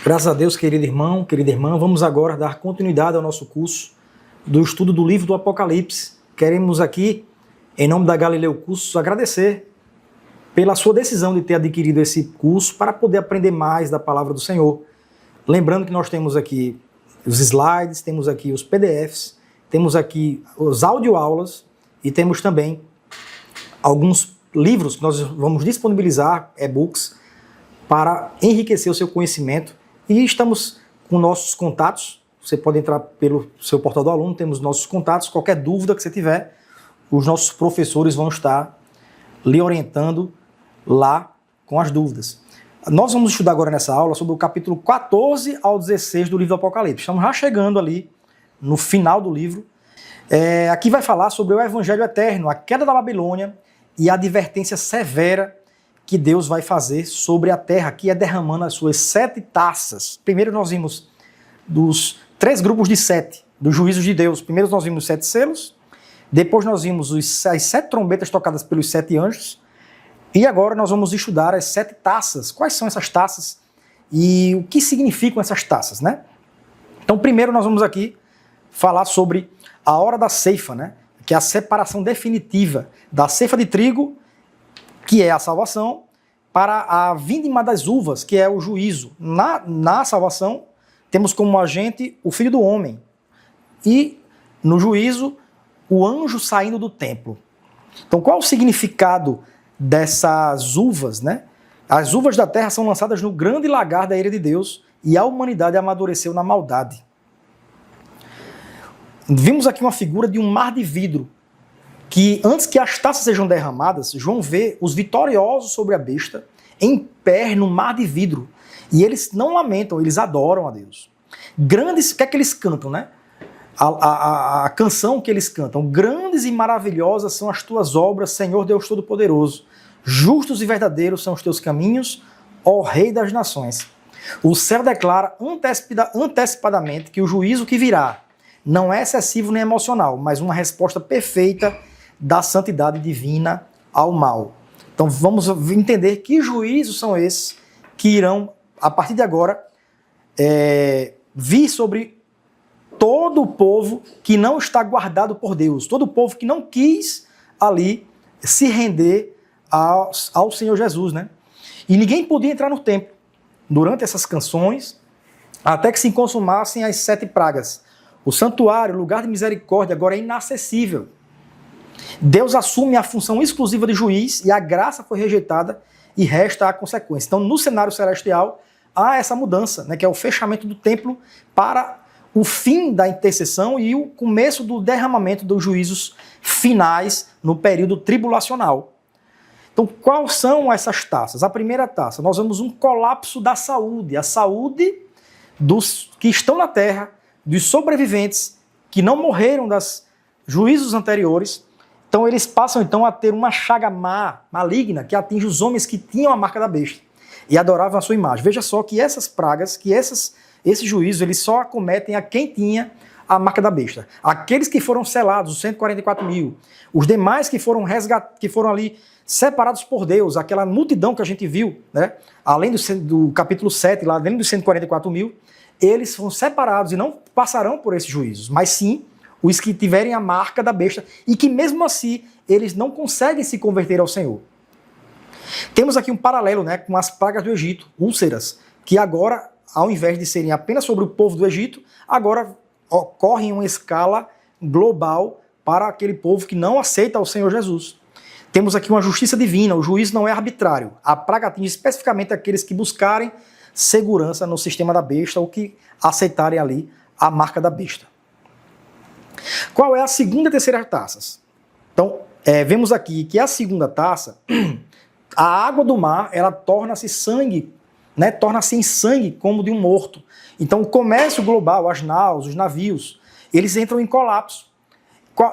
Graças a Deus, querido irmão, querida irmã, vamos agora dar continuidade ao nosso curso do estudo do livro do Apocalipse. Queremos aqui, em nome da Galileu Cursos, agradecer pela sua decisão de ter adquirido esse curso para poder aprender mais da palavra do Senhor. Lembrando que nós temos aqui os slides, temos aqui os PDFs, temos aqui as audioaulas e temos também alguns livros que nós vamos disponibilizar, e-books, para enriquecer o seu conhecimento. E estamos com nossos contatos. Você pode entrar pelo seu portal do aluno, temos nossos contatos. Qualquer dúvida que você tiver, os nossos professores vão estar lhe orientando lá com as dúvidas. Nós vamos estudar agora nessa aula sobre o capítulo 14 ao 16 do livro do Apocalipse. Estamos já chegando ali no final do livro. Aqui vai falar sobre o Evangelho Eterno, a queda da Babilônia e a advertência severa que Deus vai fazer sobre a terra, que é derramando as suas 7 taças. Primeiro nós vimos dos 3 grupos de 7, dos juízos de Deus. Primeiro nós vimos os 7 selos, depois nós vimos as 7 trombetas tocadas pelos 7 anjos, e agora nós vamos estudar as 7 taças. Quais são essas taças e o que significam essas taças, né? Então primeiro nós vamos aqui falar sobre a hora da ceifa, né? Que é a separação definitiva da ceifa de trigo, que é a salvação, para a vindima das uvas, que é o juízo. Na salvação, temos como agente o Filho do Homem. E, no juízo, o anjo saindo do templo. Então, qual o significado dessas uvas, né? As uvas da terra são lançadas no grande lagar da ira de Deus e a humanidade amadureceu na maldade. Vimos aqui uma figura de um mar de vidro, que antes que as taças sejam derramadas, João vê os vitoriosos sobre a besta em pé no mar de vidro. E eles não lamentam, eles adoram a Deus. Grandes, o que é que eles cantam, né? A canção que eles cantam. Grandes e maravilhosas são as tuas obras, Senhor Deus Todo-Poderoso. Justos e verdadeiros são os teus caminhos, ó Rei das Nações. O céu declara antecipadamente que o juízo que virá não é excessivo nem emocional, mas uma resposta perfeita da santidade divina ao mal. Então vamos entender que juízos são esses que irão, a partir de agora, vir sobre todo o povo que não está guardado por Deus, todo o povo que não quis ali se render ao Senhor Jesus, né? E ninguém podia entrar no templo durante essas canções, até que se consumassem as 7 pragas. O santuário, o lugar de misericórdia, agora é inacessível. Deus assume a função exclusiva de juiz e a graça foi rejeitada e resta a consequência. Então, no cenário celestial, há essa mudança, né, que é o fechamento do templo para o fim da intercessão e o começo do derramamento dos juízos finais no período tribulacional. Então, quais são essas taças? A primeira taça, nós vemos um colapso da saúde, a saúde dos que estão na terra, dos sobreviventes que não morreram dos juízos anteriores. Então eles passam então a ter uma chaga maligna que atinge os homens que tinham a marca da besta e adoravam a sua imagem. Veja só que essas pragas, que esses juízos, eles só acometem a quem tinha a marca da besta. Aqueles que foram selados, os 144 mil, os demais que foram que foram ali separados por Deus, aquela multidão que a gente viu, né? Além do capítulo 7, lá além dos 144 mil, eles foram separados e não passarão por esses juízos, mas sim os que tiverem a marca da besta e que mesmo assim eles não conseguem se converter ao Senhor. Temos aqui um paralelo, né, com as pragas do Egito, úlceras, que agora, ao invés de serem apenas sobre o povo do Egito, agora ocorrem em uma escala global para aquele povo que não aceita o Senhor Jesus. Temos aqui uma justiça divina, o juízo não é arbitrário. A praga atinge especificamente aqueles que buscarem segurança no sistema da besta ou que aceitarem ali a marca da besta. Qual é a segunda e terceira taças? Então, vemos aqui que a segunda taça, a água do mar, ela torna-se sangue, né? Torna-se em sangue como de um morto. Então, o comércio global, as naus, os navios, eles entram em colapso.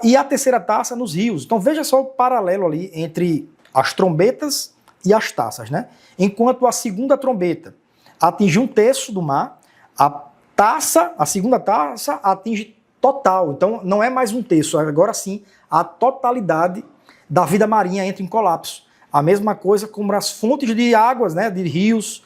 E a terceira taça nos rios. Então, veja só o paralelo ali entre as trombetas e as taças, né? Enquanto a segunda trombeta atinge 1/3 do mar, a segunda taça atinge total. Então não é mais 1/3, agora sim a totalidade da vida marinha entra em colapso. A mesma coisa como as fontes de águas, né, de rios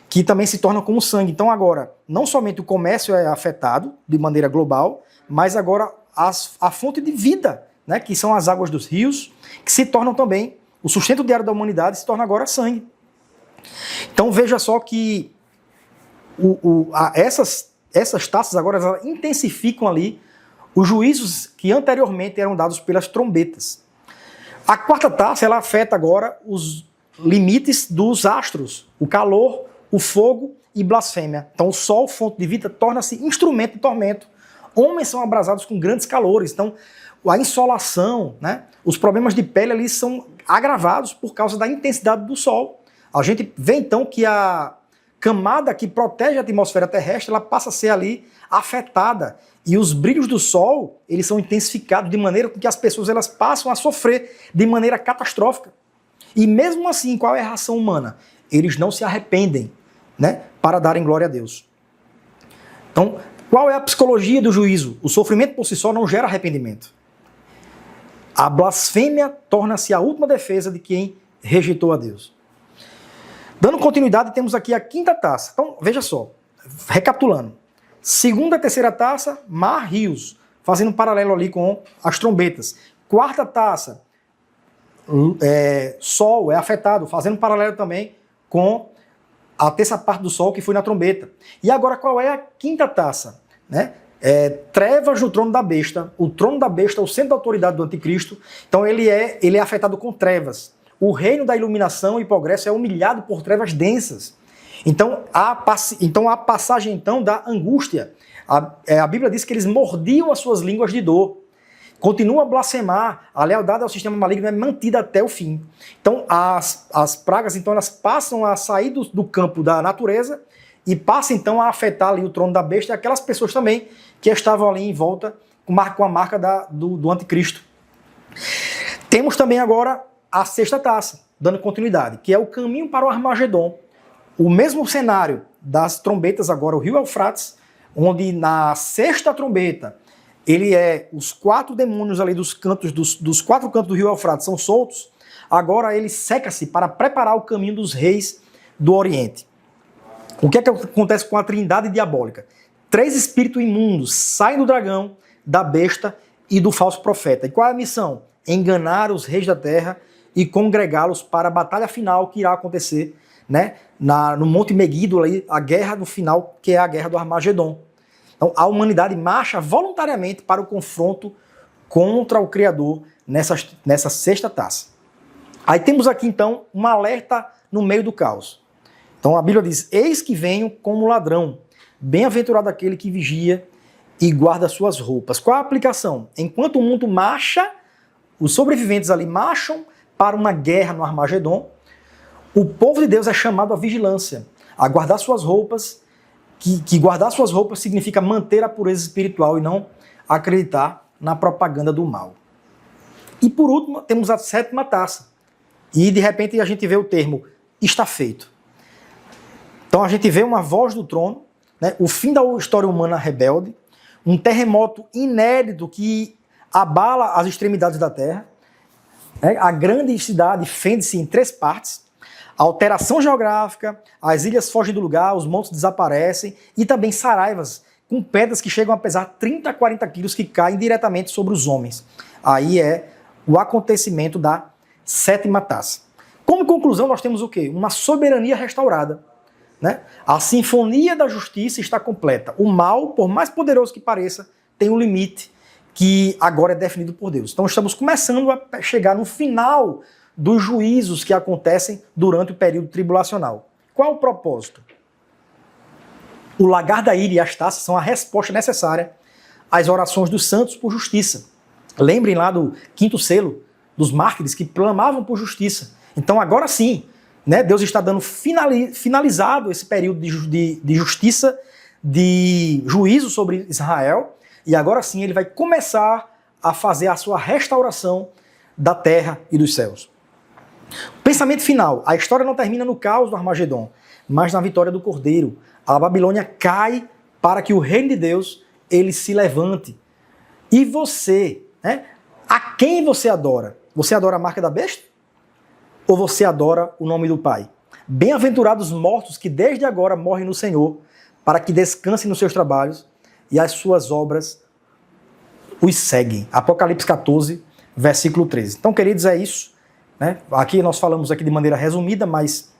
que também se tornam como sangue. Então agora, não somente o comércio é afetado de maneira global, mas agora a fonte de vida, né, que são as águas dos rios, que se tornam também, o sustento diário da humanidade se torna agora sangue. Então veja só que essas taças agora elas intensificam ali os juízos que anteriormente eram dados pelas trombetas. A quarta taça ela afeta agora os limites dos astros, o calor, o fogo e blasfêmia. Então o sol, fonte de vida, torna-se instrumento de tormento. Homens são abrasados com grandes calores. Então a insolação, né, os problemas de pele ali são agravados por causa da intensidade do sol. A gente vê então que a camada que protege a atmosfera terrestre, ela passa a ser ali afetada. E os brilhos do sol, eles são intensificados de maneira que as pessoas elas passam a sofrer de maneira catastrófica. E mesmo assim, qual é a reação humana? Eles não se arrependem, né, para darem glória a Deus. Então, qual é a psicologia do juízo? O sofrimento por si só não gera arrependimento. A blasfêmia torna-se a última defesa de quem rejeitou a Deus. Dando continuidade, temos aqui a quinta taça. Então, veja só, recapitulando. Segunda e terceira taça, mar, rios, fazendo um paralelo ali com as trombetas. Quarta taça, sol é afetado, fazendo um paralelo também com a terça parte do sol que foi na trombeta. E agora qual é a quinta taça? Né? Trevas no trono da besta. O trono da besta é o centro da autoridade do anticristo. Então ele é afetado com trevas. O reino da iluminação e progresso é humilhado por trevas densas. Então a passagem então da angústia. A Bíblia diz que eles mordiam as suas línguas de dor. Continua a blasfemar, a lealdade ao sistema maligno é mantida até o fim. Então as pragas então elas passam a sair do campo da natureza e passam então a afetar ali o trono da besta e aquelas pessoas também que estavam ali em volta com a marca do anticristo. Temos também agora a sexta taça, dando continuidade, que é o caminho para o Armagedon. O mesmo cenário das trombetas agora, o rio Eufrates, onde na sexta trombeta, os quatro demônios ali dos quatro cantos do rio Eufrates são soltos, agora ele seca-se para preparar o caminho dos reis do Oriente. O que é que acontece com a trindade diabólica? 3 espíritos imundos saem do dragão, da besta e do falso profeta. E qual é a missão? Enganar os reis da terra e congregá-los para a batalha final que irá acontecer, né, no Monte Meguido, ali, a guerra no final, que é a guerra do Armagedon. Então, a humanidade marcha voluntariamente para o confronto contra o Criador nessa sexta taça. Aí temos aqui, então, um alerta no meio do caos. Então, a Bíblia diz, eis que venho como ladrão, bem-aventurado aquele que vigia e guarda suas roupas. Qual a aplicação? Enquanto o mundo marcha, os sobreviventes ali marcham para uma guerra no Armagedon, o povo de Deus é chamado à vigilância, a guardar suas roupas, que guardar suas roupas significa manter a pureza espiritual e não acreditar na propaganda do mal. E por último, temos a sétima taça. E de repente a gente vê o termo, está feito. Então a gente vê uma voz do trono, né, o fim da história humana rebelde, um terremoto inédito que abala as extremidades da terra, né, a grande cidade fende-se em 3 partes, a alteração geográfica, as ilhas fogem do lugar, os montes desaparecem e também saraivas com pedras que chegam a pesar 30 a 40 quilos que caem diretamente sobre os homens. Aí é o acontecimento da sétima taça. Como conclusão, nós temos o quê? Uma soberania restaurada. Né? A sinfonia da justiça está completa. O mal, por mais poderoso que pareça, tem um limite que agora é definido por Deus. Então estamos começando a chegar no final dos juízos que acontecem durante o período tribulacional. Qual o propósito? O lagar da ira e as taças são a resposta necessária às orações dos santos por justiça. Lembrem lá do 5º selo dos mártires que clamavam por justiça. Então agora sim, né, Deus está dando finalizado esse período de justiça, de juízo sobre Israel, e agora sim ele vai começar a fazer a sua restauração da terra e dos céus. Pensamento final. A história não termina no caos do Armagedon, mas na vitória do Cordeiro. A Babilônia cai para que o reino de Deus ele se levante. E você, né, a quem você adora? Você adora a marca da besta? Ou você adora o nome do Pai? Bem-aventurados os mortos que desde agora morrem no Senhor, para que descansem nos seus trabalhos e as suas obras os seguem. Apocalipse 14, versículo 13. Então, queridos, é isso, né? Aqui nós falamos aqui de maneira resumida, mas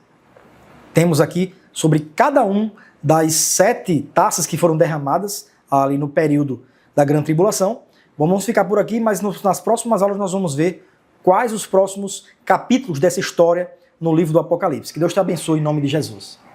temos aqui sobre cada um das 7 taças que foram derramadas ali no período da Grande Tribulação. Vamos ficar por aqui, mas nas próximas aulas nós vamos ver quais os próximos capítulos dessa história no livro do Apocalipse. Que Deus te abençoe em nome de Jesus.